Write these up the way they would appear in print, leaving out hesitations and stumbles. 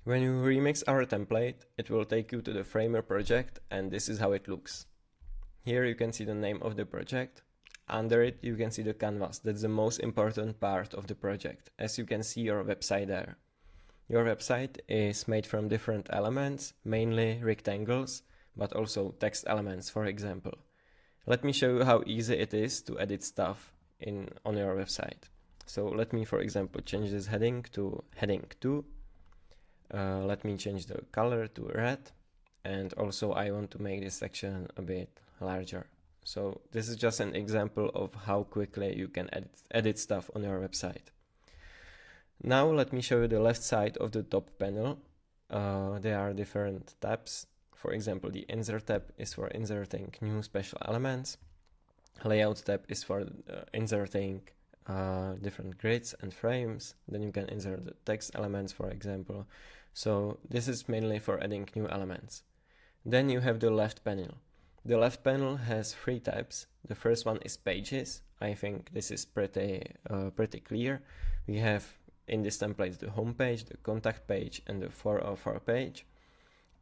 When you remix our template, it will take you to the Framer project, and this is how it looks. Here you can see the name of the project. Under it you can see the canvas. That's the most important part of the project, as you can see your website there. Your website is made from different elements, mainly rectangles, but also text elements, for example. Let me show you how easy it is to edit stuff on your website. So let me, for example, change this heading to heading 2. Let me change the color to red, and also I want to make this section a bit larger. So this is just an example of how quickly you can edit stuff on your website. Now let me show you the left side of the top panel. There are different tabs. For example, the Insert tab is for inserting new special elements. Layout tab is for inserting different grids and frames. Then you can insert the text elements, for example. So this is mainly for adding new elements. Then you have the left panel. The left panel has 3 tabs. The first one is Pages. I think this is pretty clear. We have in this template the home page, the contact page, and the 404 page.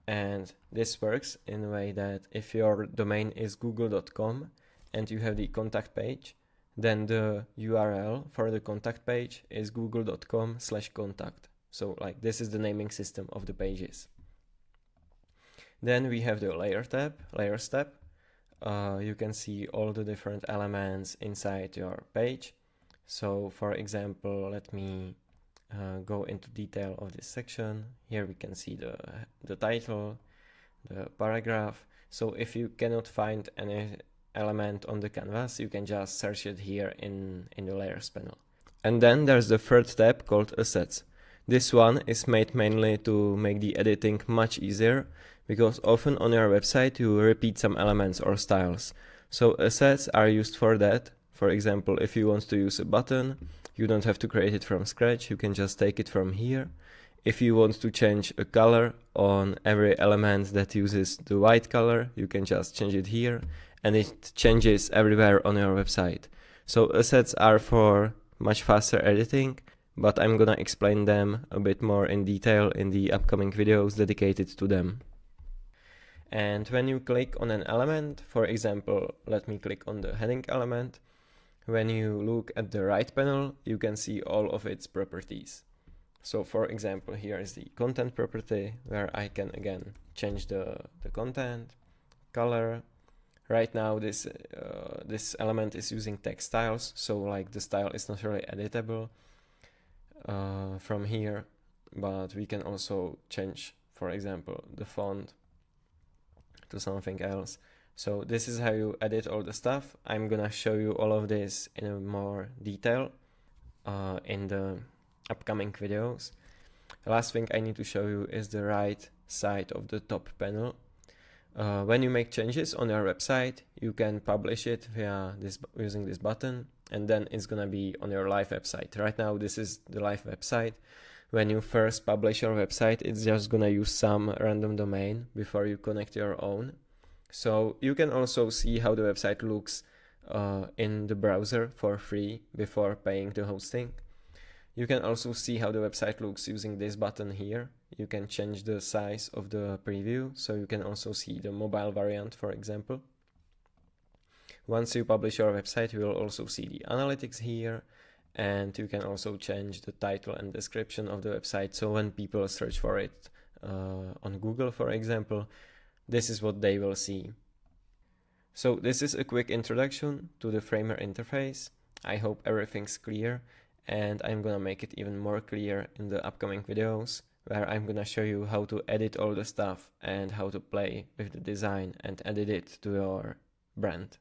And this works in a way that if your domain is google.com and you have the contact page, then the URL for the contact page is google.com/contact. So like this is the naming system of the pages. Then we have the Layers tab. You can see all the different elements inside your page. So for example, let me go into detail of this section. Here we can see the title, the paragraph. So if you cannot find any element on the canvas, you can just search it here in the Layers panel. And then there's the third tab called Assets. This one is made mainly to make the editing much easier, because often on your website you repeat some elements or styles. So assets are used for that. For example, if you want to use a button, you don't have to create it from scratch, you can just take it from here. If you want to change a color on every element that uses the white color, you can just change it here, and it changes everywhere on your website. So assets are for much faster editing, but I'm gonna explain them a bit more in detail in the upcoming videos dedicated to them. And when you click on an element, for example, let me click on the heading element. When you look at the right panel, you can see all of its properties. So for example, here is the content property, where I can again change the content, color. Right now this element is using text styles, so like the style is not really editable from here, but we can also change, for example, the font to something else. So this is how you edit all the stuff. I'm gonna show you all of this in a more detail in the upcoming videos. The last thing I need to show you is the right side of the top panel. When you make changes on your website, you can publish it via using this button, and then it's gonna be on your live website. Right now this is the live website. When you first publish your website, it's just gonna use some random domain before you connect your own. So you can also see how the website looks in the browser for free before paying the hosting. You can also see how the website looks using this button here. You can change the size of the preview, so you can also see the mobile variant, for example. Once you publish your website, you will also see the analytics here, and you can also change the title and description of the website. So when people search for it on Google, for example, this is what they will see. So this is a quick introduction to the Framer interface. I hope everything's clear, and I'm gonna make it even more clear in the upcoming videos, where I'm gonna show you how to edit all the stuff and how to play with the design and edit it to your brand.